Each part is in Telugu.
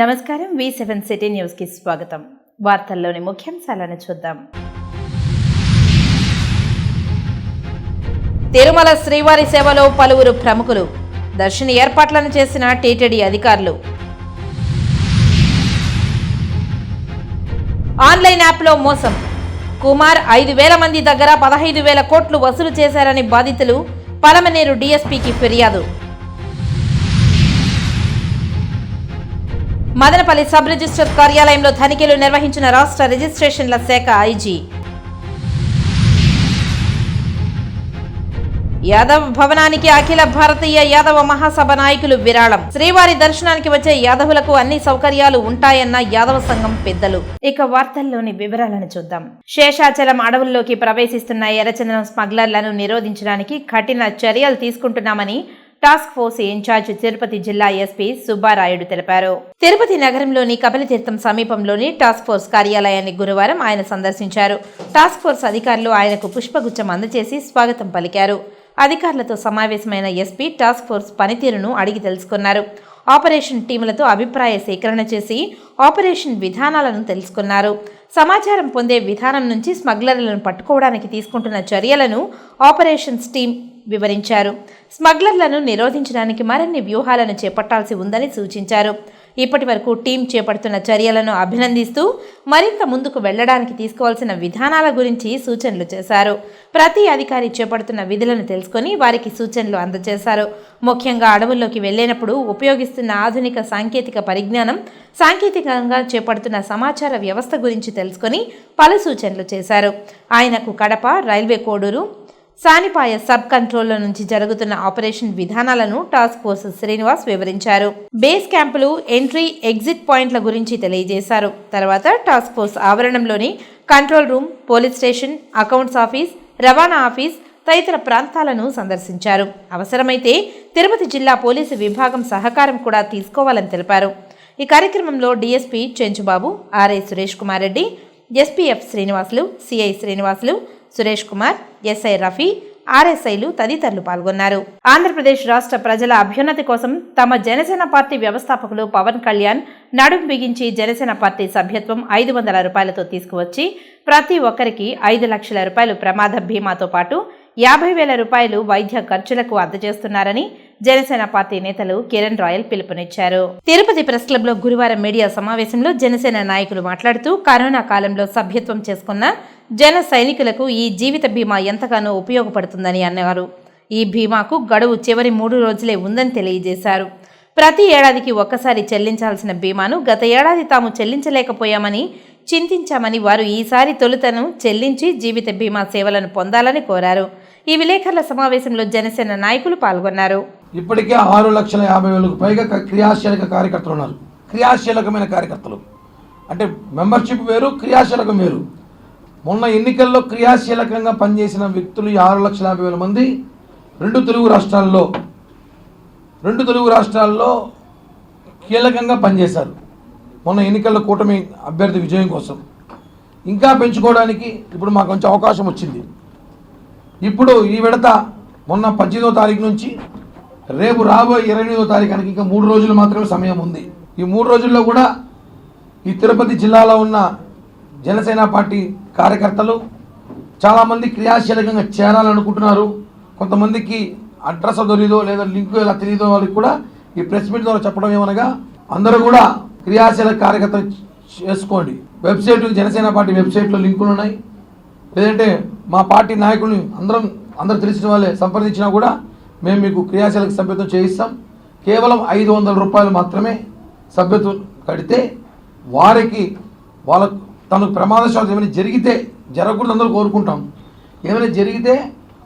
నమస్కారం V7 సిటీ న్యూస్ కి స్వాగతం. వార్తల్లోని ముఖ్యాంశాలను చూద్దాం. తిరుమల శ్రీవారి సేవలో పలువురు ప్రముఖులు, దర్శన ఏర్పాట్లను చేసిన టీటీడీ అధికారులు. ఆన్లైన్ యాప్లో మోసం, కుమార్ 5,000 మంది దగ్గర 15,000 కోట్లు వసూలు చేశారని బాధితులు పలమనేరు డీఎస్పీకి ఫిర్యాదు. మదనపల్లి సబ్ రిజిస్టర్ కార్యాలయంలో తనిఖీలు నిర్వహించిన రాష్ట్ర రిజిస్ట్రేషన్ల శాఖ ఐజీ. యాదవ్ భవనానికి అఖిల భారతీయ యాదవ మహాసభ నాయకులు విరాళం. శ్రీవారి దర్శనానికి వచ్చే యాదవులకు అన్ని సౌకర్యాలు ఉంటాయన్న యాదవ సంఘం పెద్దలు. ఇక వార్తల్లోని వివరాలను చూద్దాం. శేషాచలం అడవుల్లోకి ప్రవేశిస్తున్న ఎర్రచందనం స్మగ్లర్లను నిరోధించడానికి కఠిన చర్యలు తీసుకుంటున్నామని టాస్క్ ఫోర్స్ ఇన్ఛార్జ్ తిరుపతి జిల్లా ఎస్పీ సుబ్బారాయుడు తెలిపారు. తిరుపతి నగరంలోని కపిలతీర్థం సమీపంలోని టాస్క్ ఫోర్స్ కార్యాలయాన్ని గురువారం ఆయన సందర్శించారు. టాస్క్ ఫోర్స్ అధికారులు ఆయనకు పుష్పగుచ్చం అందజేసి స్వాగతం పలికారు. అధికారులతో సమావేశమైన ఎస్పీ టాస్క్ ఫోర్స్ పనితీరును అడిగి తెలుసుకున్నారు. ఆపరేషన్ టీములతో అభిప్రాయ సేకరణ చేసి ఆపరేషన్ విధానాలను తెలుసుకున్నారు. సమాచారం పొందే విధానం నుంచి స్మగ్లర్లను పట్టుకోవడానికి తీసుకుంటున్న చర్యలను ఆపరేషన్స్ టీం వివరించారు. స్మగ్లర్లను నిరోధించడానికి మరిన్ని వ్యూహాలను చేపట్టాల్సి ఉందని సూచించారు. ఇప్పటి వరకు టీం చేపడుతున్న చర్యలను అభినందిస్తూ మరింత ముందుకు వెళ్లడానికి తీసుకోవాల్సిన విధానాల గురించి సూచనలు చేశారు. ప్రతి అధికారి చేపడుతున్న విధులను తెలుసుకొని వారికి సూచనలు అందజేశారు. ముఖ్యంగా అడవుల్లోకి వెళ్లేటప్పుడు ఉపయోగిస్తున్న ఆధునిక సాంకేతిక పరిజ్ఞానం, సాంకేతికంగా చేపడుతున్న సమాచార వ్యవస్థ గురించి తెలుసుకొని పలు సూచనలు చేశారు. ఆయనకు కడప, రైల్వే కోడూరు, సానిపాయ సబ్ కంట్రోల్లో నుంచి జరుగుతున్న ఆపరేషన్ విధానాలను టాస్క్ ఫోర్స్ శ్రీనివాస్ వివరించారు. బేస్ క్యాంపులు, ఎంట్రీ, ఎగ్జిట్ పాయింట్ల గురించి తెలియజేశారు. తర్వాత టాస్క్ ఫోర్స్ ఆవరణంలోని control room, police station, accounts office, రవాణా ఆఫీస్ తదితర ప్రాంతాలను సందర్శించారు. అవసరమైతే తిరుపతి జిల్లా పోలీసు విభాగం సహకారం కూడా తీసుకోవాలని తెలిపారు. ఈ కార్యక్రమంలో DSP Chenchubabu, RI Suresh Kumar Reddy, SPF Srinivasulu, CI Srinivasulu, Suresh Kumar, SI Rafi, ఆర్ఎస్ఐలు తదితరులు పాల్గొన్నారు. ఆంధ్రప్రదేశ్ రాష్ట్ర ప్రజల అభ్యున్నతి కోసం తమ జనసేన పార్టీ వ్యవస్థాపకులు పవన్ కళ్యాణ్ నడుం బిగించి జనసేన పార్టీ సభ్యత్వం 500 రూపాయలతో తీసుకువచ్చి ప్రతి ఒక్కరికి 5 లక్షల రూపాయలు ప్రమాద బీమాతో పాటు 50,000 రూపాయలు వైద్య ఖర్చులకు అందజేస్తున్నారని జనసేన పార్టీ నేతలు కిరణ్ రాయల్ పిలుపునిచ్చారు. తిరుపతి ప్రెస్ క్లబ్ లో గురువారం మీడియా సమావేశంలో జనసేన నాయకులు మాట్లాడుతూ కరోనా కాలంలో సభ్యత్వం చేసుకున్న జన సైనికులకు ఈ జీవిత బీమా ఎంతగానో ఉపయోగపడుతుందని అన్నారు. ఈ బీమాకు గడువు చివరి 3 రోజులే ఉందని తెలియజేశారు. ప్రతి ఏడాదికి ఒక్కసారి చెల్లించాల్సిన బీమాను గత ఏడాది తాము చెల్లించలేకపోయామని చింతించామని వారు ఈసారి తొలుతను చెల్లించి జీవిత బీమా సేవలను పొందాలని కోరారు. ఈ విలేకరుల సమావేశంలో జనసేన నాయకులు పాల్గొన్నారు. ఇప్పటికే 6,50,000కు పైగా క్రియాశీలక కార్యకర్తలు ఉన్నారు. క్రియాశీలకమైన కార్యకర్తలు అంటే మెంబర్షిప్ వేరు, క్రియాశీలకం వేరు. మొన్న ఎన్నికల్లో క్రియాశీలకంగా పనిచేసిన వ్యక్తులు 6,50,000 మంది రెండు తెలుగు రాష్ట్రాల్లో కీలకంగా పనిచేశారు. మొన్న ఎన్నికల్లో కూటమి అభ్యర్థి విజయం కోసం ఇంకా పెంచుకోవడానికి ఇప్పుడు మాకు కొంచెం అవకాశం వచ్చింది. ఇప్పుడు ఈ విడత మొన్న 18వ తారీఖు నుంచి రేపు రాబోయే 28వ తారీఖుకి ఇంకా 3 రోజులు మాత్రమే సమయం ఉంది. ఈ 3 రోజుల్లో కూడా ఈ తిరుపతి జిల్లాలో ఉన్న జనసేన పార్టీ కార్యకర్తలు చాలామంది క్రియాశీలకంగా చేరాలనుకుంటున్నారు. కొంతమందికి అడ్రస్ దొరికిదో లేదా లింకు ఎలా తెలియదో వాళ్ళకి కూడా ఈ ప్రెస్ మీట్ ద్వారా చెప్పడం ఏమనగా అందరూ కూడా క్రియాశీలక కార్యకర్తలు చేసుకోండి. వెబ్సైట్ జనసేన పార్టీ వెబ్సైట్లో లింకులు ఉన్నాయి. లేదంటే మా పార్టీ నాయకుల్ని అందరూ తెలిసిన వాళ్ళే సంప్రదించినా కూడా మేము మీకు క్రియాశీలక సభ్యత్వం చేయిస్తాం. కేవలం 500 రూపాయలు మాత్రమే సభ్యత్వం కడితే వాళ్ళకు తనకు ప్రమాదశాతం ఏమైనా జరిగితే, జరగకూడదు అందరూ కోరుకుంటాం, ఏమైనా జరిగితే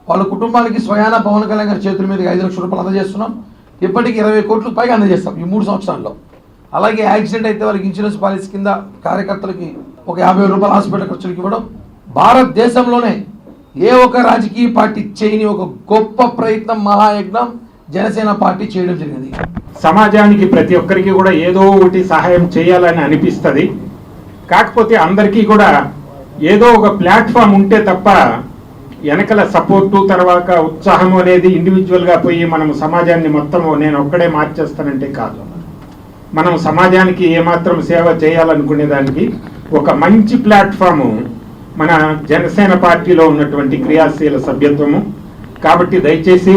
వాళ్ళ కుటుంబానికి స్వయాన పవన్ కళ్యాణ్ గారి చేతుల మీద 5 లక్షల రూపాయలు అందజేస్తున్నాం. ఇప్పటికీ 20 కోట్ల పైగా అందజేస్తాం ఈ 3 సంవత్సరాల్లో. అలాగే యాక్సిడెంట్ అయితే వాళ్ళకి ఇన్సూరెన్స్ పాలసీ కింద కార్యకర్తలకి ఒక 50,000 రూపాయలు హాస్పిటల్ ఖర్చులకు ఇవ్వడం. భారతదేశంలోనే ఏ ఒక్క రాజకీయ పార్టీ చేయని ఒక గొప్ప ప్రయత్నం, మహాయజ్ఞం జనసేన పార్టీ చేయడం జరిగింది. సమాజానికి ప్రతి ఒక్కరికి కూడా ఏదో ఒకటి సహాయం చేయాలని అనిపిస్తుంది. కాకపోతే అందరికీ కూడా ఏదో ఒక ప్లాట్ఫామ్ ఉంటే తప్ప వెనకల సపోర్టు తర్వాత ఉత్సాహం అనేది ఇండివిజువల్గా పోయి మనం సమాజాన్ని మొత్తం నేను ఒక్కడే మార్చేస్తానంటే కాదు. మనం సమాజానికి ఏమాత్రం సేవ చేయాలనుకునే దానికి ఒక మంచి ప్లాట్ఫాము మన జనసేన పార్టీలో ఉన్నటువంటి క్రియాశీల సభ్యత్వము. కాబట్టి దయచేసి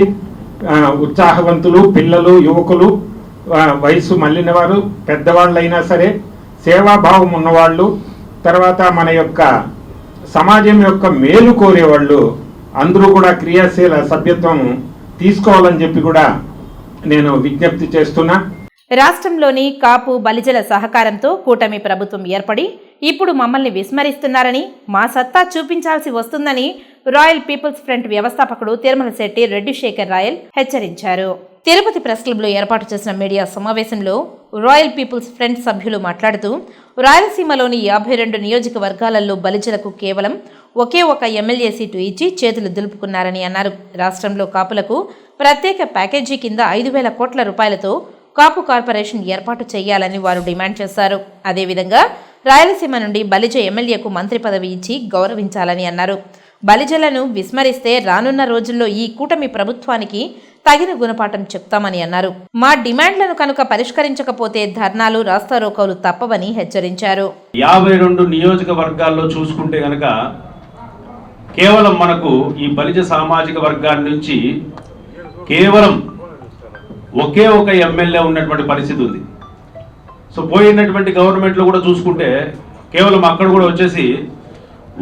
ఉత్సాహవంతులు, పిల్లలు, యువకులు, వయసు మళ్ళిన వారు, పెద్దవాళ్ళైనా సరే, సేవాభావం ఉన్నవాళ్ళు, తర్వాత మన యొక్క సమాజం యొక్క మేలు కోరేవాళ్ళు అందరూ కూడా క్రియాశీల సభ్యత్వం తీసుకోవాలని చెప్పి కూడా నేను విజ్ఞప్తి చేస్తున్నా. రాష్ట్రంలోని కాపు బలిజల సహకారంతో కూటమి ప్రభుత్వం ఏర్పడి ఇప్పుడు మమ్మల్ని విస్మరిస్తున్నారని, మా సత్తా చూపించాల్సి వస్తుందని రాయల్ పీపుల్స్ ఫ్రంట్ వ్యవస్థాపకుడు తిరుమల శెట్టి రెడ్డి శేఖర్ రాయల్ హెచ్చరించారు. తిరుపతి ప్రెస్ క్లబ్లో ఏర్పాటు చేసిన మీడియా సమావేశంలో రాయల్ పీపుల్స్ ఫ్రంట్ సభ్యులు మాట్లాడుతూ, రాయలసీమలోని 52 నియోజకవర్గాలలో బలిజలకు కేవలం ఒకే ఒక ఎమ్మెల్యే సీటు ఇచ్చి చేతులు దులుపుకున్నారని అన్నారు. రాష్ట్రంలో కాపులకు ప్రత్యేక ప్యాకేజీ కింద 5,000 కోట్ల రూపాయలతో కాపు కార్పొరేషన్ ఏర్పాటు చేయాలని వారు డిమాండ్ చేశారు. అదేవిధంగా రాయలసీమ నుండి బలిజ ఎమ్మెల్యేకు మంత్రి పదవి ఇచ్చి గౌరవించాలని అన్నారు. బలిజలను విస్మరిస్తే రానున్న రోజుల్లో ఈ కూటమి ప్రభుత్వానికి తగిన గుణపాఠం చెప్తామని అన్నారు. మా డిమాండ్లను కనుక పరిష్కరించకపోతే ధర్నాలు, రాస్తారోకోలు తప్పవని హెచ్చరించారు. 52 నియోజకవర్గాల్లో చూసుకుంటే గనక కేవలం మనకు ఈ బలిజ సామాజిక వర్గాల నుంచి కేవలం ఒకే ఒక ఎమ్మెల్యే ఉన్నటువంటి పరిస్థితి ఉంది. సో పోయినటువంటి గవర్నమెంట్లో కూడా చూసుకుంటే కేవలం అక్కడ కూడా వచ్చేసి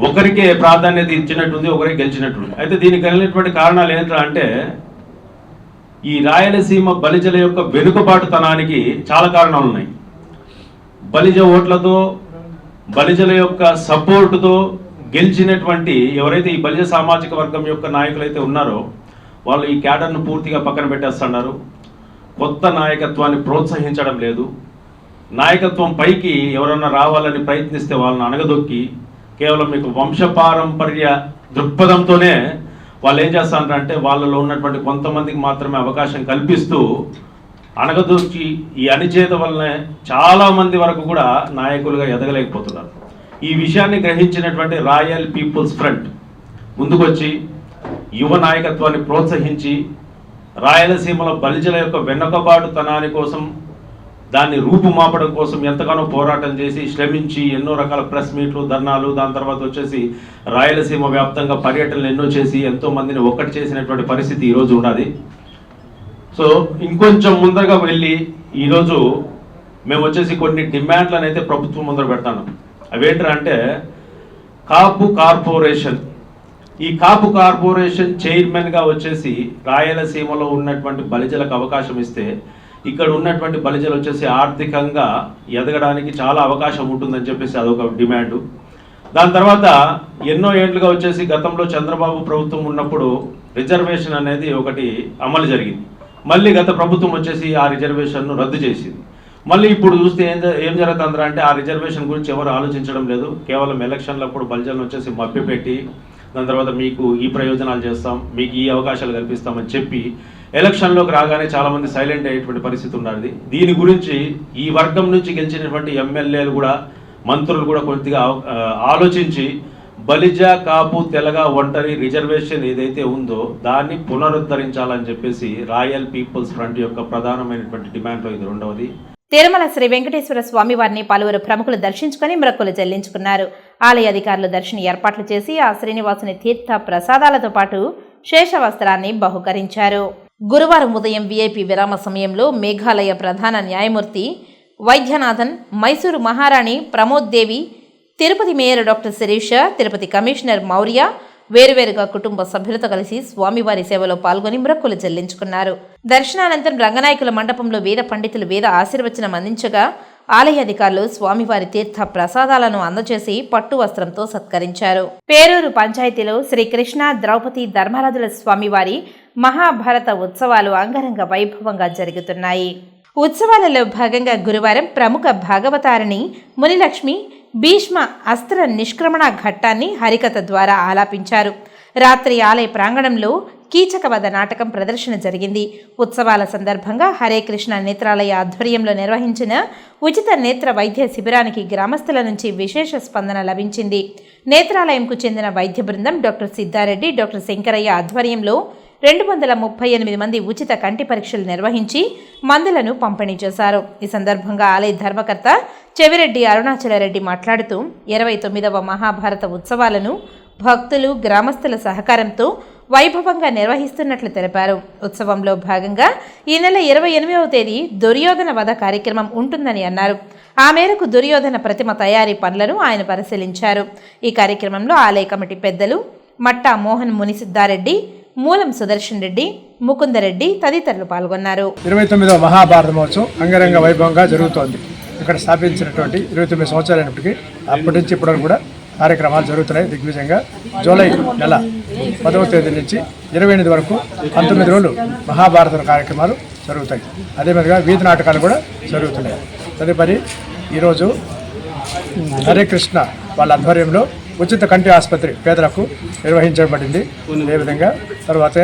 ఒకరికే ప్రాధాన్యత ఇచ్చినట్టుంది, ఒకరికి గెలిచినట్టుంది. అయితే దీనికి కలిగినటువంటి కారణాలు ఏంటంటే ఈ రాయలసీమ బలిజల యొక్క వెనుకబాటుతనానికి చాలా కారణాలు ఉన్నాయి. బలిజ ఓట్లతో, బలిజల యొక్క సపోర్టుతో గెలిచినటువంటి ఎవరైతే ఈ బలిజ సామాజిక వర్గం యొక్క నాయకులైతే ఉన్నారో వాళ్ళు ఈ క్యాడర్ను పూర్తిగా పక్కన పెట్టేస్తున్నారు. కొత్త నాయకత్వాన్ని ప్రోత్సహించడం లేదు. నాయకత్వం పైకి ఎవరన్నా రావాలని ప్రయత్నిస్తే వాళ్ళని అణగదొక్కి కేవలం మీకు వంశపారంపర్య దృక్పథంతోనే వాళ్ళు ఏం చేస్తారంటే వాళ్ళలో ఉన్నటువంటి కొంతమందికి మాత్రమే అవకాశం కల్పిస్తూ అణగదొక్కి ఈ అణిచేత వల్లనే చాలామంది వరకు కూడా నాయకులుగా ఎదగలేకపోతున్నారు. ఈ విషయాన్ని గ్రహించినటువంటి రాయల్ పీపుల్స్ ఫ్రంట్ ముందుకొచ్చి యువ నాయకత్వాన్ని ప్రోత్సహించి రాయలసీమలో బలిజల యొక్క వెనుకబాటుతనాని కోసం, దాన్ని రూపుమాపడం కోసం ఎంతగానో పోరాటం చేసి శ్రమించి ఎన్నో రకాల ప్రెస్ మీట్లు, ధర్నాలు, దాని తర్వాత వచ్చేసి రాయలసీమ వ్యాప్తంగా పర్యటనలు ఎన్నో చేసి ఎంతో మందిని ఒక్కటి చేసినటువంటి పరిస్థితి ఈరోజు ఉన్నది. సో ఇంకొంచెం ముందరగా వెళ్ళి ఈరోజు మేము వచ్చేసి కొన్ని డిమాండ్లను అయితే ప్రభుత్వం ముందర పెడతాను. అవేంటంటే కాపు కార్పొరేషన్. ఈ కాపు కార్పొరేషన్ చైర్మన్గా వచ్చేసి రాయలసీమలో ఉన్నటువంటి బలిజలకు అవకాశం ఇస్తే ఇక్కడ ఉన్నటువంటి బలిజలు వచ్చేసి ఆర్థికంగా ఎదగడానికి చాలా అవకాశం ఉంటుందని చెప్పేసి అదొక డిమాండు. దాని తర్వాత ఎన్నో ఏళ్లుగా వచ్చేసి గతంలో చంద్రబాబు ప్రభుత్వం ఉన్నప్పుడు రిజర్వేషన్ అనేది ఒకటి అమలు జరిగింది. మళ్ళీ గత ప్రభుత్వం వచ్చేసి ఆ రిజర్వేషన్ను రద్దు చేసింది. మళ్ళీ ఇప్పుడు చూస్తే ఏం జరుగుతుందంటే అంటే ఆ రిజర్వేషన్ గురించి ఎవరు ఆలోచించడం లేదు. కేవలం ఎలక్షన్లప్పుడు బలిజలను వచ్చేసి మభ్యపెట్టి దాని తర్వాత మీకు ఈ ప్రయోజనాలు చేస్తాం, మీకు ఈ అవకాశాలు కల్పిస్తామని చెప్పి ఎలక్షన్లోకి రాగానే చాలామంది సైలెంట్ అయ్యేటువంటి పరిస్థితి ఉన్నది. దీని గురించి ఈ వర్గం నుంచి గెలిచినటువంటి ఎమ్మెల్యేలు కూడా, మంత్రులు కూడా కొద్దిగా ఆలోచించి బలిజ, కాపు, తెలగ, ఒంటరి రిజర్వేషన్ ఏదైతే ఉందో దాన్ని పునరుద్ధరించాలని చెప్పేసి రాయల్ పీపుల్స్ ఫ్రంట్ యొక్క ప్రధానమైనటువంటి డిమాండ్లో ఇది రెండవది. తిరుమల శ్రీ వెంకటేశ్వర స్వామి వారిని పలువురు ప్రముఖులు దర్శించుకుని మొక్కులు చెల్లించుకున్నారు. ఆలయ అధికారులు దర్శన ఏర్పాట్లు చేసి ఆ శ్రీనివాసుని తీర్థ ప్రసాదాలతో పాటు శేషవస్త్రాన్ని బహుకరించారు. గురువారం ఉదయం వీఐపీ విరామ సమయంలో మేఘాలయ ప్రధాన న్యాయమూర్తి Vaidyanathan, Mysuru Maharani Pramoda Devi, Tirupati mayor doctor Sirisha, Tirupati commissioner Maurya వేరువేరుగా కుటుంబ సభ్యులతో కలిసి స్వామివారి సేవలో పాల్గొని మొక్కులు చెల్లించుకున్నారు. దర్శనానంతరం రంగనాయకుల మండపంలో వేద పండితులు వేద ఆశీర్వచనం అందించగా ఆలయ అధికారులు స్వామివారి తీర్థ ప్రసాదాలను అందజేసి పట్టు వస్త్రంతో సత్కరించారు. పేరూరు పంచాయతీలో శ్రీకృష్ణ ద్రౌపది ధర్మరాజుల స్వామివారి మహాభారత ఉత్సవాలు అంగరంగ వైభవంగా జరుగుతున్నాయి. ఉత్సవాలలో భాగంగా గురువారం ప్రముఖ భాగవతారిణి మునిలక్ష్మి భీష్మ అస్త్ర నిష్క్రమణ ఘట్టాన్ని హరికథ ద్వారా ఆలాపించారు. రాత్రి ఆలయ ప్రాంగణంలో కీచకవధ నాటకం ప్రదర్శన జరిగింది. ఉత్సవాల సందర్భంగా హరే కృష్ణ నేత్రాలయ ఆధ్వర్యంలో నిర్వహించిన ఉచిత నేత్ర వైద్య శిబిరానికి గ్రామస్తుల నుంచి విశేష స్పందన లభించింది. నేత్రాలయంకు చెందిన వైద్య బృందం డాక్టర్ సిద్ధారెడ్డి, డాక్టర్ శంకరయ్య ఆధ్వర్యంలో 238 మంది ఉచిత కంటి పరీక్షలు నిర్వహించి మందులను పంపిణీ చేశారు. ఈ సందర్భంగా ఆలయ ధర్మకర్త చెవిరెడ్డి అరుణాచలరెడ్డి మాట్లాడుతూ 29వ మహాభారత ఉత్సవాలను భక్తులు, గ్రామస్తుల సహకారంతో వైభవంగా నిర్వహిస్తున్నట్లు తెలిపారు. ఉత్సవంలో భాగంగా ఈ నెల 28వ తేదీ దుర్యోధన వధ కార్యక్రమం ఉంటుందని అన్నారు. ఆ మేరకు దుర్యోధన ప్రతిమ తయారీ పనులను ఆయన పరిశీలించారు. ఈ కార్యక్రమంలో ఆలయ కమిటీ పెద్దలు మట్టా మోహన్ మునిసిద్ధారెడ్డి, మూలం సుదర్శన్ రెడ్డి, ముకుందరెడ్డి తదితరులు పాల్గొన్నారు. 29వ మహాభారత మహోత్సవం అంగరంగ వైభవంగా జరుగుతోంది. ఇక్కడ స్థాపించినటువంటి 29 సంవత్సరాలైనప్పటికీ అప్పటి నుంచి ఇప్పటివరకు కూడా కార్యక్రమాలు జరుగుతున్నాయి దిగ్విజయంగా. జూలై నెల 10వ తేదీ నుంచి 28 వరకు 19 రోజులు మహాభారత కార్యక్రమాలు జరుగుతాయి. అదేవిధంగా వీధి నాటకాలు కూడా జరుగుతున్నాయి. తదుపరి ఈరోజు హరే కృష్ణ వాళ్ళ ఆధ్వర్యంలో ఉచిత కంటి ఆసుపత్రి పేదలకు నిర్వహించబడింది. అదేవిధంగా తర్వాత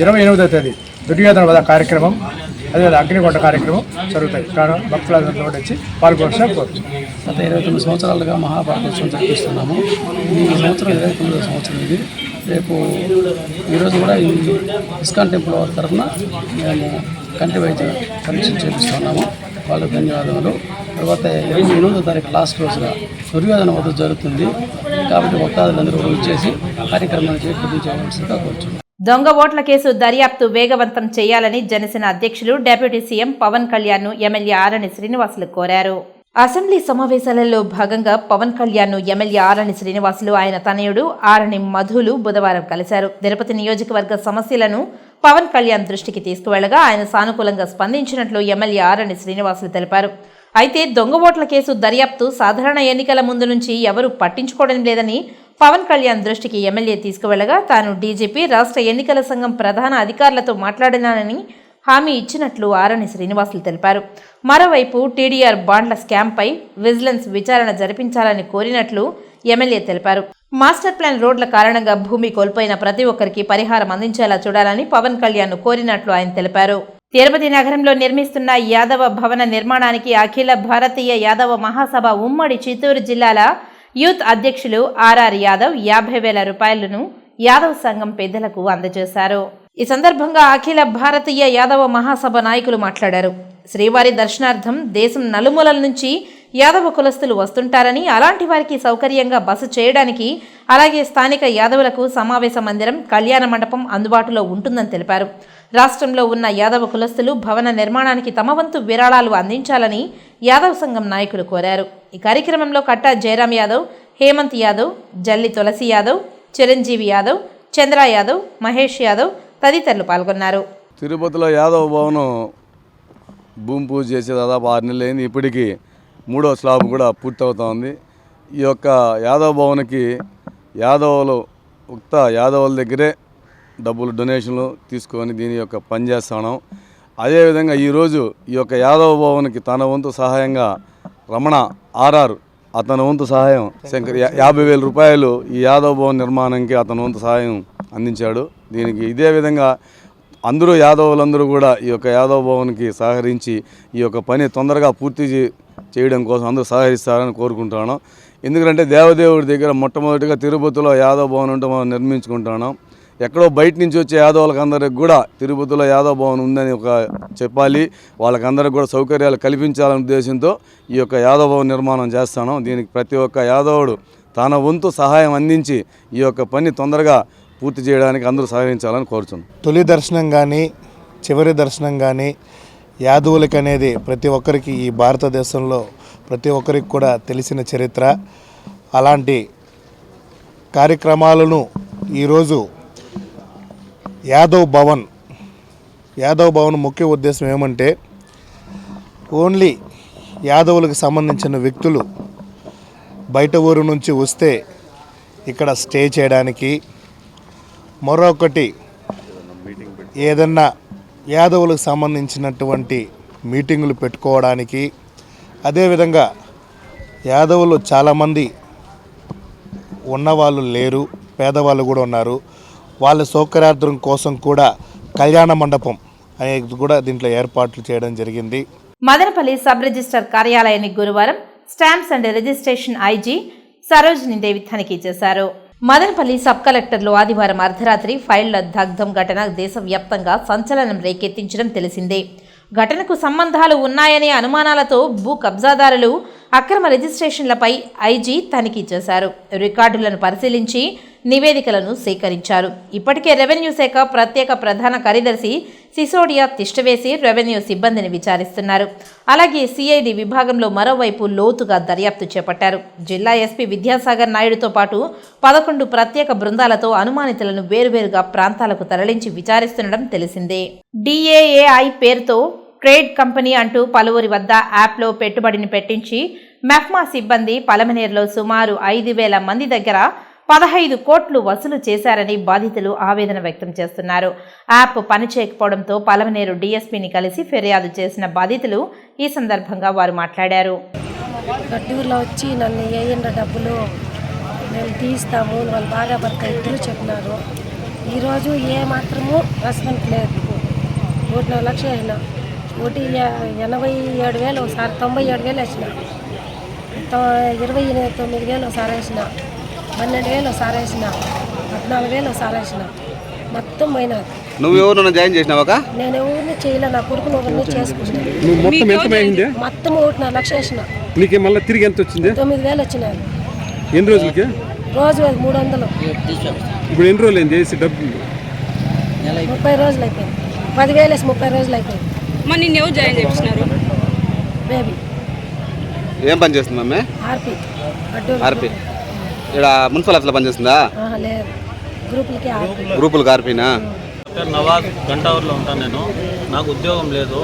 28వ తేదీ దుర్యోధన వధ కార్యక్రమం, అదేవిధంగా అగ్నికొండ కార్యక్రమం జరుగుతాయి. కారణం భక్తులందరూ వచ్చి పాల్గొనవలసిన కోరుతున్నాం. గత 29 సంవత్సరాలుగా మహాభారతోత్సవం జరిపిస్తున్నాము. ఈ సంవత్సరం 29వ సంవత్సరం ఇది. రేపు ఈరోజు కూడా ఈ ఇస్కాన్ టెంపుల్ వారి తరఫున మేము కంటి వైద్య పరీక్ష చేపిస్తున్నాము. వాళ్ళకు ధన్యవాదాలు. తర్వాత 28వ తారీఖు లాస్ట్ రోజున దుర్యోధన వధ జరుగుతుంది కాబట్టి భక్తాదులందరూ వచ్చేసి కార్యక్రమాన్ని చేపట్టించవలసిందిగా కోరుతున్నాం. దొంగ ఓట్ల కేసు దర్యాప్తు వేగవంతం చేయాలని జనసేన అధ్యక్షులు deputy CM Pawan Kalyan MLA Arani Srinivasulu కోరారు. అసెంబ్లీ సమావేశాలలో భాగంగా పవన్ కళ్యాణ్ ఎమ్మెల్యే ఆరణి శ్రీనివాసులు, ఆయన తనయుడు ఆరణి మధులు బుధవారం కలిశారు. తిరుపతి నియోజకవర్గ సమస్యలను పవన్ కళ్యాణ్ దృష్టికి తీసుకువెళ్లగా ఆయన సానుకూలంగా స్పందించినట్లు ఎమ్మెల్యే ఆరణి శ్రీనివాసులు తెలిపారు. అయితే దొంగ ఓట్ల కేసు దర్యాప్తు సాధారణ ఎన్నికల ముందు నుంచి ఎవరూ పట్టించుకోవడం లేదని పవన్ కళ్యాణ్ దృష్టికి ఎమ్మెల్యే తీసుకువెళ్లగా తాను డీజీపీ, రాష్ట్ర ఎన్నికల సంఘం ప్రధాన అధికారులతో మాట్లాడినానని హామీ ఇచ్చినట్లు ఆరణి శ్రీనివాసులు తెలిపారు. మరోవైపు టీడీఆర్ బాండ్ల స్కామ్పై విజిలెన్స్ విచారణ జరిపించాలని కోరినట్లు ఎమ్మెల్యే తెలిపారు. మాస్టర్ ప్లాన్ రోడ్ల కారణంగా భూమి కోల్పోయిన ప్రతి ఒక్కరికి పరిహారం అందించేలా చూడాలని పవన్ కళ్యాణ్ కోరినట్లు ఆయన తెలిపారు. తిరుపతి నగరంలో నిర్మిస్తున్న యాదవ భవన నిర్మాణానికి అఖిల భారతీయ యాదవ మహాసభ ఉమ్మడి చిత్తూరు జిల్లాల యూత్ అధ్యక్షులు ఆర్ఆర్ యాదవ్ 50,000 రూపాయలను యాదవ్ సంఘం పెద్దలకు అందజేశారు. ఈ సందర్భంగా అఖిల భారతీయ యాదవ మహాసభ నాయకులు మాట్లాడారు. శ్రీవారి దర్శనార్థం దేశం నలుమూలల నుంచి యాదవ కులస్తులు వస్తుంటారని, అలాంటి వారికి సౌకర్యంగా బస చేయడానికి, అలాగే స్థానిక యాదవులకు సమావేశ మందిరం, కళ్యాణ మండపం అందుబాటులో ఉంటుందని తెలిపారు. రాష్ట్రంలో ఉన్న యాదవ కులస్తులు భవన నిర్మాణానికి తమ వంతు విరాళాలు అందించాలని యాదవ్ సంఘం నాయకులు కోరారు. ఈ కార్యక్రమంలో కట్టా జయరాం యాదవ్, హేమంత్ యాదవ్, జల్లి తులసి యాదవ్, చిరంజీవి యాదవ్, చంద్ర యాదవ్, మహేష్ యాదవ్ తదితరులు పాల్గొన్నారు. తిరుపతిలో యాదవ భవనం భూమి పూజ చేసే దాదాపు 6 నెలలు అయింది. ఇప్పటికీ 3వ స్లాబ్ కూడా పూర్తవుతా ఉంది. ఈ యొక్క యాదవ భవన్కి యాదవుల దగ్గరే డబ్బులు డొనేషన్లు తీసుకొని దీని యొక్క పనిచేస్తున్నాం. అదేవిధంగా ఈరోజు ఈ యొక్క యాదవ భవన్కి తన వంతు సహాయంగా రమణ ఆర్ఆర్ అతని వంతు సహాయం 50,000 రూపాయలు ఈ యాదవ భవన్ నిర్మాణానికి అతని వంతు సహాయం అందించాడు. దీనికి ఇదే విధంగా అందరూ యాదవులందరూ కూడా ఈ యొక్క యాదవ భవన్కి సహకరించి ఈ యొక్క పని తొందరగా పూర్తి చేయడం కోసం అందరూ సహకరిస్తారని కోరుకుంటున్నాను. ఎందుకంటే దేవదేవుడి దగ్గర మొట్టమొదటిగా తిరుపతిలో యాదవ భవన్ ఉంటే మనం నిర్మించుకుంటున్నాం. ఎక్కడో బయట నుంచి వచ్చే యాదవులకు అందరికి కూడా తిరుపతిలో యాదవ భవన్ ఉందని చెప్పాలి, వాళ్ళకందరికి కూడా సౌకర్యాలు కల్పించాలనే ఉద్దేశంతో ఈ యొక్క యాదవ భవన్ నిర్మాణం చేస్తాను. దీనికి ప్రతి ఒక్క యాదవుడు తన వంతు సహాయం అందించి ఈ యొక్క పని తొందరగా పూర్తి చేయడానికి అందరూ సహకరించాలని కోరుతున్నాం. తొలి దర్శనం కానీ చివరి దర్శనం కానీ యాదవులకి అనేది ప్రతి ఒక్కరికి ఈ భారతదేశంలో ప్రతి ఒక్కరికి కూడా తెలిసిన చరిత్ర. అలాంటి కార్యక్రమాలను ఈరోజు యాదవ్ భవన్ ముఖ్య ఉద్దేశం ఏమంటే ఓన్లీ యాదవులకు సంబంధించిన వ్యక్తులు బయట ఊరు నుంచి వస్తే ఇక్కడ స్టే చేయడానికి, మరొకటి ఏదన్నా యాదవులకు సంబంధించినటువంటి మీటింగులు పెట్టుకోవడానికి, అదేవిధంగా యాదవులు చాలామంది ఉన్నవాళ్ళు లేరు, పేదవాళ్ళు కూడా ఉన్నారు. వాళ్ళ సౌకర్యార్థం కోసం కూడా కళ్యాణ మండపం అనేది కూడా దీంట్లో ఏర్పాట్లు చేయడం జరిగింది. మదనపల్లి సబ్ రిజిస్టర్ కార్యాలయాన్ని గురువారం stamps and registration IG Sarojini Devi తనిఖీ చేశారు. మదనపల్లి సబ్ కలెక్టర్లో ఆదివారం అర్ధరాత్రి ఫైళ్ల దగ్ధం ఘటన దేశవ్యాప్తంగా సంచలనం రేకెత్తించడం తెలిసిందే. ఘటనకు సంబంధాలు ఉన్నాయనే అనుమానాలతో భూ కబ్జాదారులు అక్రమ రిజిస్ట్రేషన్లపై ఐజీ తనిఖీ చేశారు. రికార్డులను పరిశీలించి నివేదికలను సేకరించారు. ఇప్పటికే రెవెన్యూ శాఖ ప్రత్యేక ప్రధాన కార్యదర్శి సిసోడియా తిష్టవేసి రెవెన్యూ సిబ్బందిని విచారిస్తున్నారు. అలాగే సిఐడి విభాగంలో మరోవైపు లోతుగా దర్యాప్తు చేపట్టారు. జిల్లా ఎస్పీ విద్యాసాగర్ నాయుడుతో పాటు 11 ప్రత్యేక బృందాలతో అనుమానితులను వేర్వేరుగా ప్రాంతాలకు తరలించి విచారిస్తుండడం తెలిసిందే. DAAI పేరుతో ట్రేడ్ కంపెనీ అంటూ పలువురి వద్ద యాప్లో పెట్టుబడిని పెట్టించి మెఫ్మా సిబ్బంది పలమనేరులో సుమారు 5,000 మంది దగ్గర 15 కోట్లు వసూలు చేశారని బాధితులు ఆవేదన వ్యక్తం చేస్తున్నారు. యాప్ పనిచేయకపోవడంతో పలమనేరు DSPని కలిసి ఫిర్యాదు చేసిన బాధితులు ఈ సందర్భంగా వారు మాట్లాడారు. గడ్డూరులో వచ్చి నన్ను వేయండి డబ్బులు మేము తీస్తాము వాళ్ళు బాగా భర్త ఇద్దరు చెప్పినారు. ఈరోజు ఏ మాత్రము రెస్పాన్స్ లేదు. 1.5 లక్షలు అయినా 87,000 ఒకసారి 97,000 వేసిన 29,000 ఒకసారి వేసిన 12,000 ఒకసారి వేసిన 14,000 ఒకసారి వేసిన మొత్తం పోయినా. నువ్వు ఎవరు జాయిన్ చేసినావా? నేను ఎవరిని చేయలే, నా కొడుకుని ఒకరిని చేసుకుంటున్నాను. మొత్తం ఎంత పోయింది? మొత్తం 1.5 లక్షలు వేసిన. నీకు మళ్ళీ తిరిగి ఎంత వచ్చింది? 9,000 వచ్చినాయి. ఎన్ని రోజులకి? రోజు 300. ఇప్పుడు ఎన్ని రోజులు ఏం చేసి డబ్బు? 30 రోజులు అయిపోయింది. 10,000 వేసి 30 రోజులు అయిపోయింది. మరి నిన్ను ఎవరు జాయిన్ చేస్తున్నారు? బేబీ ఏం పని చేస్తుంది అమ్మే? ఆర్పి. ఇక్కడ మున్సిపల్ ఆఫీస్లో పనిచేస్తుందా? లేదు, గ్రూపులకి గ్రూపులకు ఆర్పీనా? నవాజ్ గంటావర్లో ఉంటాను నేను. నాకు ఉద్యోగం లేదు,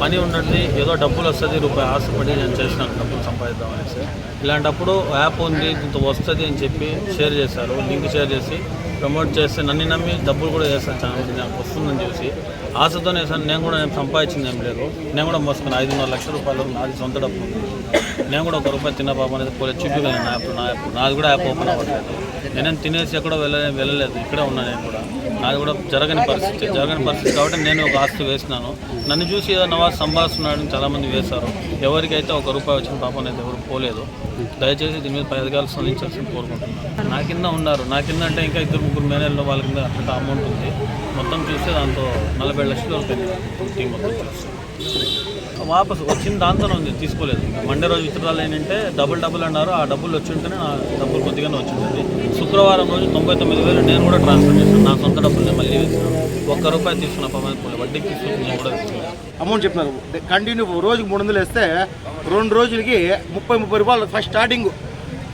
పని ఉండదు, ఏదో డబ్బులు వస్తుంది రూపాయి ఆశపడి నేను చేసినాను డబ్బులు సంపాదిద్దాం అనేసి. ఇలాంటప్పుడు యాప్ ఉంది ఇంత వస్తుంది అని చెప్పి షేర్ చేశారు. లింక్ షేర్ చేసి ప్రమోట్ చేస్తే నన్ను నమ్మి డబ్బులు కూడా చేస్తాను. చాలా మంది నాకు వస్తుందని చూసి ఆశతోనే వేసాను. నేను సంపాదించింది ఏం లేదు. నేను కూడా మోసుకున్నాను 5.5 లక్షల రూపాయలు. నాది సొంత డబ్బు ఉంది. నేను కూడా 1 రూపాయి తిన్న పాప అనేది పోలేదు, చూపించగలను. నా యాప్ నాది కూడా యాప్ ఓపెన్ అవ్వట్లేదు. నేనేం తినేసి ఎక్కడో వెళ్ళలేదు, ఇక్కడే ఉన్నాను. నేను కూడా నాది కూడా జరగని పరిస్థితి కాబట్టి నేను ఒక ఆస్తి వేసినాను. నన్ను చూసి ఏదో నవాజ్ సంభాషిస్తున్నాడని చాలామంది వేశారు. ఎవరికైతే 1 రూపాయి వచ్చిన పాప అనేది ఎవరు పోలేదు. దయచేసి దీని మీద 10 అధికారులు స్పందించాల్సింది కోరుకుంటున్నాను. నా కింద ఉన్నారు. నా కింద అంటే ఇంకా 2-3 మేనేజర్లు వాళ్ళ కింద అంత అమౌంట్ ఉంది. మొత్తం చూస్తే దాంతో 40 లక్షలు అవుతుంది టీం మొత్తం చూస్తే. వాపసు వచ్చింది దాంతోనే ఉంది, తీసుకోలేదు. మండే రోజు విత్డ్రాల్ ఏంటంటే డబుల్ అన్నారు. ఆ డబ్బులు వచ్చి ఉంటేనే నా డబ్బులు కొద్దిగానే వచ్చింది. శుక్రవారం రోజు 99,000 నేను కూడా ట్రాన్స్ఫర్ చేశాను. నా సొంత డబ్బులు మళ్ళీ వేసాను. 1 రూపాయి తీసుకున్న పని పోలే, వడ్డీకి తీసుకుని నేను కూడా తీసుకున్నాను. అమౌంట్ చెప్తున్నారు కంటిన్యూ రోజుకి 300 వేస్తే 2 రోజులకి 30 రూపాయలు. First starting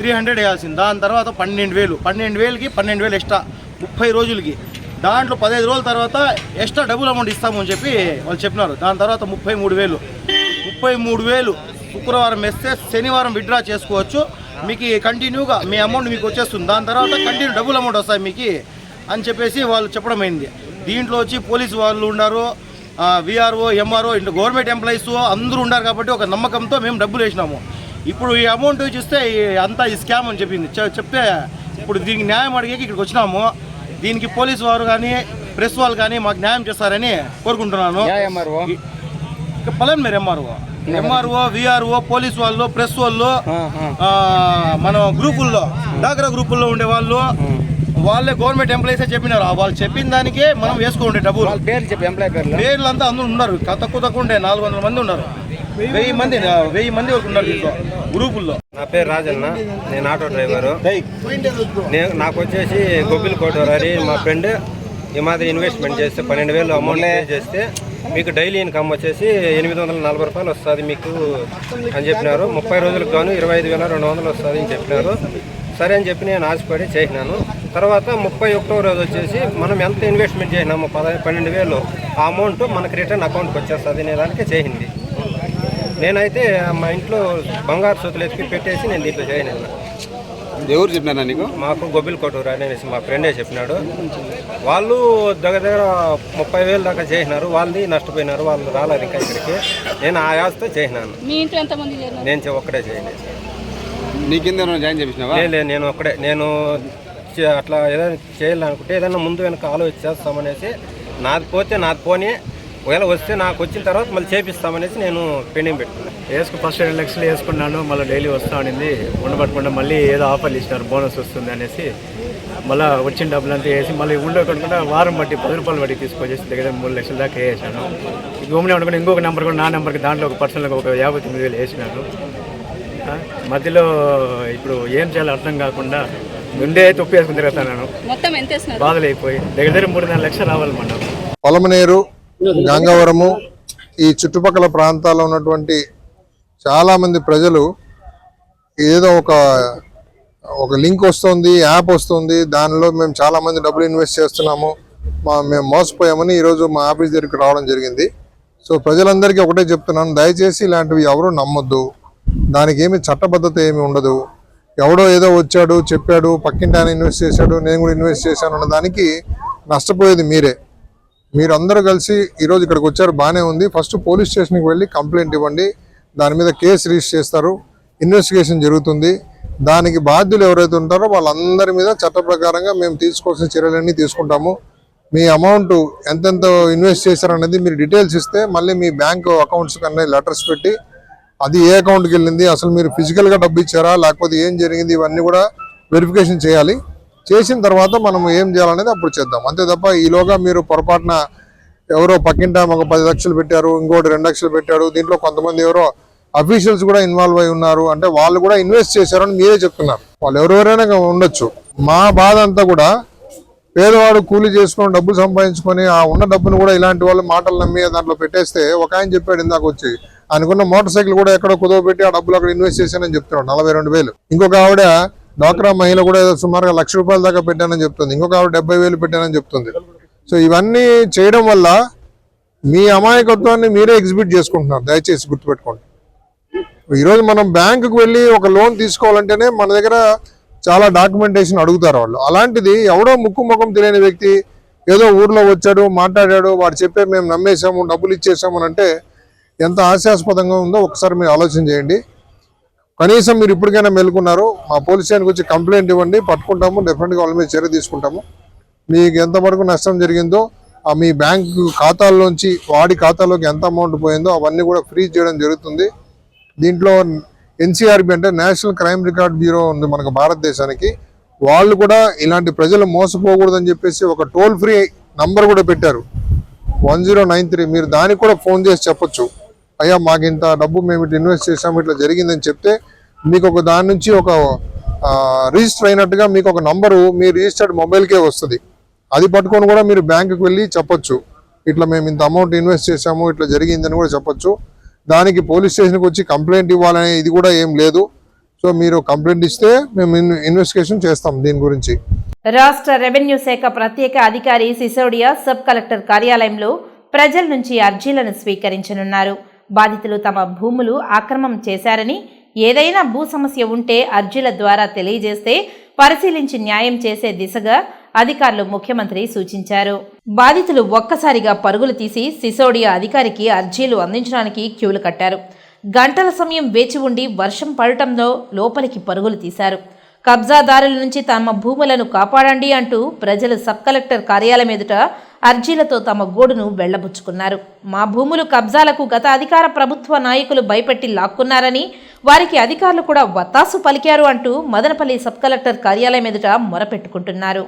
300 వేయాల్సింది. దాని తర్వాత 12,000కి 12,000 ఎక్స్ట్రా 30 రోజులకి. దాంట్లో 15 రోజుల తర్వాత ఎక్స్ట్రా డబుల్ అమౌంట్ ఇస్తామని చెప్పి వాళ్ళు చెప్పినారు. దాని తర్వాత 33,000 శుక్రవారం వేస్తే శనివారం విత్డ్రా చేసుకోవచ్చు. మీకు కంటిన్యూగా మీ అమౌంట్ మీకు వచ్చేస్తుంది. దాని తర్వాత కంటిన్యూ డబుల్ అమౌంట్ వస్తాయి మీకు అని చెప్పేసి వాళ్ళు చెప్పడం అయింది. దీంట్లో వచ్చి పోలీసు వాళ్ళు ఉన్నారు, విఆర్ఓ, ఎంఆర్ఓ, ఇంట్లో గవర్నమెంట్ ఎంప్లాయీస్ అందరూ ఉన్నారు. కాబట్టి ఒక నమ్మకంతో మేము డబ్బులు వేసినాము. ఇప్పుడు ఈ అమౌంట్ చూస్తే అంతా ఈ స్కామ్ అని చెప్తే ఇప్పుడు దీనికి న్యాయం అడిగేకి ఇక్కడికి వచ్చినాము. దీనికి పోలీసు వారు కానీ ప్రెస్ వాళ్ళు కానీ మాకు న్యాయం చేస్తారని కోరుకుంటున్నాను. పలమనేరు ఎంఆర్ఓ, విఆర్ఓ, పోలీసు వాళ్ళు, ప్రెస్ వాళ్ళు, మన గ్రూపుల్లో డాక్రా గ్రూపుల్లో ఉండే వాళ్ళు, వాళ్ళే గవర్నమెంట్ ఎంప్లాయీసే చెప్పినారు. వాళ్ళు చెప్పిన దానికే మనం వేసుకోండి డబ్బులు. పేర్లు అంతా అందరూ ఉన్నారు. తక్కువ ఉండే 400 మంది ఉన్నారు. 1000 మంది వరకు ఉన్నారు దీంట్లో గ్రూపుల్లో. నా పేరు రాజన్న, నేను ఆటో డ్రైవరు. నాకు వచ్చేసి గొబ్బిల్ కోటూరి మా ఫ్రెండ్ ఈ మాదిరి ఇన్వెస్ట్మెంట్ చేస్తే 12,000 అమౌంట్ పే చేస్తే మీకు డైలీ ఇన్కమ్ వచ్చేసి 840 రూపాయలు వస్తుంది మీకు అని చెప్పినారు. 30 రోజులకు గాను 25,200 వస్తుంది అని చెప్పినారు. సరే అని చెప్పి నేను ఆశపడి చేసినాను. తర్వాత 31వ రోజు వచ్చేసి మనం ఎంత ఇన్వెస్ట్మెంట్ చేసినాము 12,000 ఆ అమౌంట్ మనకు రిటర్న్ అకౌంట్కి వచ్చేస్తుంది అనే దానికి చేసింది. నేనైతే మా ఇంట్లో బంగారు సూతులు ఎత్తికి పెట్టేసి నేను దీంట్లో చేయను. ఎవరు చెప్పినా నీకు? మాకు గొబ్బిల్ కోటూరు అనేసి మా ఫ్రెండే చెప్పినాడు. వాళ్ళు దగ్గర 30,000 దాకా చేసినారు. వాళ్ళది నష్టపోయినారు. వాళ్ళు రాలేదు ఇంకా ఇక్కడికి. నేను ఆ యాస్తో చేసినాను. నేను ఒక్కడే చేయలేదు. నీ కింద జాయిన్ చేసినావా? లేదు, నేను ఒక్కడే. నేను అట్లా ఏదైనా చేయాలనుకుంటే ఏదైనా ముందు వెనక ఆలోచించి చేస్తామనేసి నాది పోతే నాది పోనీ, ఒకవేళ వస్తే నాకు వచ్చిన తర్వాత మళ్ళీ చేపిస్తామనేసి నేను పెండింగ్ పెట్టుకున్నాను. ఫస్ట్ 2 లక్షలు వేసుకున్నాను. మళ్ళీ డైలీ వస్తూ ఉండింది. ఉండబట్టకుండా మళ్ళీ ఏదో ఆఫర్లు ఇచ్చినారు, బోనస్ వస్తుంది అనేసి మళ్ళీ వచ్చిన డబ్బులంతా వేసి మళ్ళీ ఊళ్ళో కొనుక్కుంటే వారం బట్టి 10 రూపాయలు బట్టి తీసుకొచ్చేసి దగ్గర 3 లక్షల దాకా వేసాను. గోమునే అనుకుని ఇంకొక నెంబర్ కూడా నా నెంబర్కి దాంట్లో ఒక పర్సనల్గా ఒక 59,000 వేసినాను. మధ్యలో ఇప్పుడు ఏం చేయాలో అర్థం కాకుండా గుండె తొప్పి వేసుకుని తిరుగుతాను. మొత్తం ఎంత వేస్తున్నారు? బాధలు అయిపోయి దగ్గర 3-4 లక్షలు రావాలి మనం. పొలమనేరు, గంగవరము ఈ చుట్టుపక్కల ప్రాంతాల్లో ఉన్నటువంటి చాలామంది ప్రజలు ఏదో ఒక లింక్ వస్తుంది, యాప్ వస్తుంది, దానిలో మేము చాలామంది డబ్బులు ఇన్వెస్ట్ చేస్తున్నాము, మేము మోసపోయామని ఈరోజు మా ఆఫీస్ దగ్గరికి రావడం జరిగింది. సో ప్రజలందరికీ ఒకటే చెప్తున్నాను, దయచేసి ఇలాంటివి ఎవరు నమ్మొద్దు. దానికి ఏమి చట్టబద్ధత ఏమి ఉండదు. ఎవడో ఏదో వచ్చాడు చెప్పాడు, పక్కింటి ఆయన ఇన్వెస్ట్ చేశాడు, నేను కూడా ఇన్వెస్ట్ చేశాను అన్న దానికి నష్టపోయేది మీరే. మీరు అందరూ కలిసి ఈరోజు ఇక్కడికి వచ్చారు, బాగానే ఉంది. ఫస్ట్ పోలీస్ స్టేషన్కి వెళ్ళి కంప్లైంట్ ఇవ్వండి, దాని మీద కేసు రిజిస్టర్ చేస్తారు, ఇన్వెస్టిగేషన్ జరుగుతుంది. దానికి బాధ్యులు ఎవరైతే ఉంటారో వాళ్ళందరి మీద చట్ట ప్రకారంగా మేము తీసుకోవాల్సిన చర్యలన్నీ తీసుకుంటాము. మీ అమౌంట్ ఎంతెంత ఇన్వెస్ట్ చేశారనేది మీరు డీటెయిల్స్ ఇస్తే మళ్ళీ మీ బ్యాంకు అకౌంట్స్ కన్నా లెటర్స్ పెట్టి అది ఏ అకౌంట్కి వెళ్ళింది, అసలు మీరు ఫిజికల్గా డబ్బు ఇచ్చారా లేకపోతే ఏం జరిగింది, ఇవన్నీ కూడా వెరిఫికేషన్ చేయాలి. చేసిన తర్వాత మనం ఏం చేయాలనేది అప్పుడు చేద్దాం. అంతే తప్ప ఈలోగా మీరు పొరపాటున ఎవరో పక్కింట ఒక 10 లక్షలు పెట్టారు, ఇంకోటి 2 లక్షలు పెట్టాడు, దీంట్లో కొంతమంది ఎవరో అఫీషియల్స్ కూడా ఇన్వాల్వ్ అయి ఉన్నారు అంటే వాళ్ళు కూడా ఇన్వెస్ట్ చేశారని మీరే చెప్తున్నారు. వాళ్ళు ఎవరెవరైనా ఉండొచ్చు. మా బాధ అంతా కూడా పేదవాడు కూలీ చేసుకొని డబ్బులు సంపాదించుకొని ఆ ఉన్న డబ్బును కూడా ఇలాంటి వాళ్ళు మాటలు నమ్మి దాంట్లో పెట్టేస్తే, ఒక ఆయన చెప్పాడు ఇందాక వచ్చి, ఆయనకున్న మోటార్ సైకిల్ కూడా ఎక్కడో కుదవబెట్టి ఆ డబ్బులు అక్కడ ఇన్వెస్ట్ చేశానని చెప్తున్నాడు 42,000. ఇంకొక ఆవిడ డ్వాక్రా మహిళ కూడా సుమారుగా 1,00,000 రూపాయల దాకా పెట్టానని చెప్తుంది. ఇంకొక ఆవిడ 70,000 పెట్టానని చెప్తుంది. సో ఇవన్నీ చేయడం వల్ల మీ అమాయకత్వాన్ని మీరే ఎగ్జిబిట్ చేసుకుంటున్నారు. దయచేసి గుర్తుపెట్టుకోండి. ఈరోజు మనం బ్యాంకుకు వెళ్ళి ఒక లోన్ తీసుకోవాలంటేనే మన దగ్గర చాలా డాక్యుమెంటేషన్ అడుగుతారు వాళ్ళు. అలాంటిది ఎవడో ముక్కు ముఖం తెలియని వ్యక్తి ఏదో ఊర్లో వచ్చాడు, మాట్లాడాడు, వాడు చెప్పే మేము నమ్మేశాము, డబ్బులు ఇచ్చేసాము అని అంటే ఎంత హాస్యాస్పదంగా ఉందో ఒకసారి మీరు ఆలోచన చేయండి. కనీసం మీరు ఇప్పటికైనా మేలుకున్నారు, మా పోలీస్ స్టేషన్కి వచ్చి కంప్లైంట్ ఇవ్వండి, పట్టుకుంటాము, డెఫినెట్గా వాళ్ళ మీద చర్య తీసుకుంటాము. మీకు ఎంతవరకు నష్టం జరిగిందో మీ బ్యాంకు ఖాతాల్లోంచి వాడి ఖాతాలోకి ఎంత అమౌంట్ పోయిందో అవన్నీ కూడా ఫ్రీజ్ చేయడం జరుగుతుంది. దీంట్లో NCRB అంటే నేషనల్ క్రైమ్ రికార్డ్ బ్యూరో ఉంది మనకు భారతదేశానికి. వాళ్ళు కూడా ఇలాంటి ప్రజలు మోసపోకూడదని చెప్పేసి ఒక టోల్ ఫ్రీ నంబర్ కూడా పెట్టారు 1093. మీరు దానికి కూడా ఫోన్ చేసి చెప్పొచ్చు, అయ్యా మాకు ఇంత డబ్బు మేము ఇట్లా ఇన్వెస్ట్ చేసాము, ఇట్లా జరిగిందని చెప్తే మీకు ఒక దాని నుంచి ఒక రిజిస్టర్ అయినట్టుగా మీకు ఒక నంబరు మీ రిజిస్టర్డ్ మొబైల్కే వస్తుంది. అది పట్టుకొని కూడా మీరు బ్యాంకుకి వెళ్ళి చెప్పొచ్చు, ఇట్లా మేము ఇంత అమౌంట్ ఇన్వెస్ట్ చేసాము, ఇట్లా జరిగిందని కూడా చెప్పొచ్చు. దానికి పోలీస్ స్టేషన్కి వచ్చి కంప్లైంట్ ఇవ్వాలనే ఇది కూడా ఏం లేదు. సో మీరు కంప్లైంట్ ఇస్తే మేము ఇన్వెస్టిగేషన్ చేస్తాం దీని గురించి. రాష్ట్ర రెవెన్యూ శాఖ ప్రత్యేక అధికారి సిసోడియా సబ్ కలెక్టర్ కార్యాలయంలో ప్రజల నుంచి అర్జీలను స్వీకరించనున్నారు. బాధితులు తమ భూములు ఆక్రమం చేశారని, ఏదైనా భూ సమస్య ఉంటే అర్జీల ద్వారా తెలియజేస్తే పరిశీలించి న్యాయం చేసే దిశగా అధికారులు ముఖ్యమంత్రి సూచించారు. బాధితులు ఒక్కసారిగా పరుగులు తీసి సిసోడియా అధికారికి అర్జీలు అందించడానికి క్యూలు కట్టారు. గంటల సమయం వేచి ఉండి వర్షం పడటంలో లోపలికి పరుగులు తీశారు. కబ్జాదారుల నుంచి తమ భూములను కాపాడండి అంటూ ప్రజలు సబ్ కలెక్టర్ కార్యాలయం ఎదుట అర్జీలతో తమ గోడును వెళ్లబుచ్చుకున్నారు. మా భూములు కబ్జాలకు గత అధికార ప్రభుత్వ నాయకులు భయపెట్టి లాక్కున్నారని, వారికి అధికారులు కూడా వత్తాసు పలికారు అంటూ మదనపల్లి సబ్ కలెక్టర్ కార్యాలయం ఎదుట మొరపెట్టుకుంటున్నారు.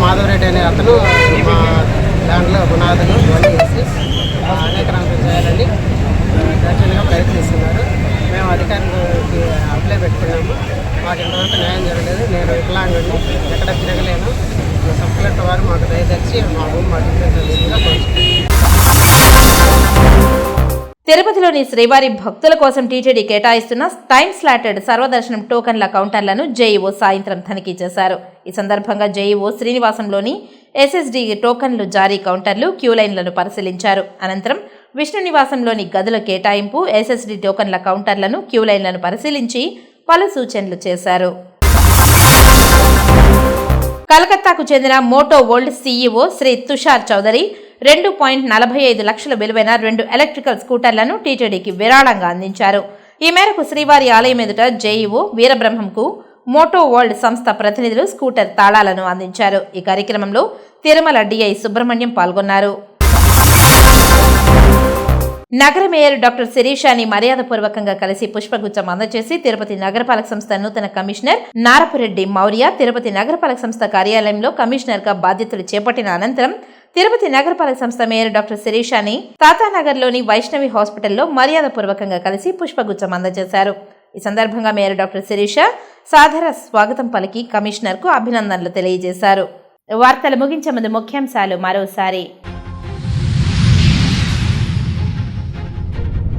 మాధవరెడ్డి అనే అతను మా దాంట్లో పునాదులు ఇవన్నీ చేసి అనేక రంగులు చేయాలని దర్శనంగా ప్రయత్నిస్తున్నారు. మేము అధికారులకి అప్లై పెట్టుకున్నాము. మాకు ఇంతవరకు న్యాయం జరగలేదు. నేను వికలాంగుడిని, ఎక్కడ తిరగలేను. సబ్ కలెక్టర్ వారు మాకు దయదర్చి మా భూమి మాకు ఇప్పించాల్సిందిగా కోరుతున్నాను. తిరుపతిలోని శ్రీవారి భక్తుల కోసం టీటీడీ కేటాయిస్తున్న టైమ్ స్లాటెడ్ సర్వదర్శనం టోకన్ల కౌంటర్లను జేఈఓ సాయంత్రం తనిఖీ చేశారు. ఈ సందర్భంగా జేఈఓ శ్రీనివాసంలోని SSD టోకన్లు జారీ కౌంటర్లు, క్యూ లైన్లను పరిశీలించారు. అనంతరం విష్ణు నివాసంలోని గదుల కేటాయింపు, SSD టోకన్ల కౌంటర్లను, క్యూ లైన్లను పరిశీలించి పలు సూచనలు చేశారు. కలకత్తాకు చెందిన Moto World CEO Shri Tushar Chaudhari 2.45 లక్షల విలువైన 2 ఎలక్ట్రికల్ స్కూటర్లను టీటీడీకి విరాళంగా అందించారు. ఈ మేరకు శ్రీవారి ఆలయం ఎదుట జేఈఓ వీరబ్రహ్మంకు మోటో వరల్డ్ సంస్థ ప్రతినిధులు స్కూటర్ తాళాలను అందించారు. ఈ కార్యక్రమంలో తిరుమల DI సుబ్రహ్మణ్యం పాల్గొన్నారు. నగర మేయర్ డాక్టర్ శిరీషాని మర్యాదపూర్వకంగా కలిసి పుష్పగుచ్చం అందజేసి తిరుపతి నగరపాలక సంస్థ నూతన కమిషనర్ నారపురెడ్డి మౌర్య తిరుపతి నగరపాలక సంస్థ కార్యాలయంలో కమిషనర్ గా బాధ్యతలు చేపట్టిన అనంతరం తిరుపతి నగరపాలక సంస్థ మేయర్ డాక్టర్ శిరీషాని తాతానగర్లోని వైష్ణవి హాస్పిటల్లో మర్యాదపూర్వకంగా కలిసి పుష్పగుచ్చం అందజేశారు. ఈ సందర్భంగా మేయర్ డాక్టర్ శిరీష సాదర స్వాగతం పలికి కమిషనర్ కు అభినందనలు తెలియజేశారు. వార్తలు ముగించే ముందు ముఖ్యాంశాలు మరోసారి.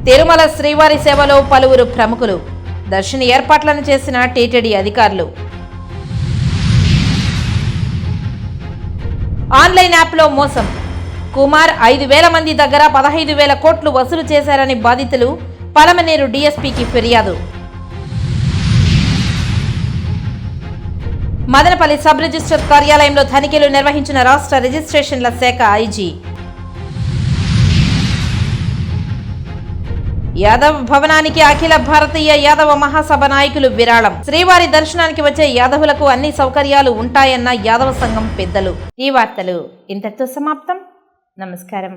తిరుమల శ్రీవారి సేవలో పలువురు ప్రముఖులు, దర్శన ఏర్పాట్లను చేసిన టీటీడీ అధికారులు. ఆన్లైన్ యాప్లో మోసం, కుమార్ 5,000 మంది దగ్గర 15,000 కోట్లు వసూలు చేశారని బాధితులు పలమనేరు డీఎస్పీకి ఫిర్యాదు. మదనపల్లి సబ్ రిజిస్టర్ కార్యాలయంలో తనిఖీలు నిర్వహించిన రాష్ట్ర రిజిస్ట్రేషన్ల శాఖ ఐజీ. యాదవ్ భవనానికి అఖిల భారతీయ యాదవ మహాసభ నాయకులు విరాళం. శ్రీవారి దర్శనానికి వచ్చే యాదవులకు అన్ని సౌకర్యాలు ఉంటాయన్న యాదవ సంఘం పెద్దలు. ఈ వార్తలు ఇంతటితో సమాప్తం. నమస్కారం.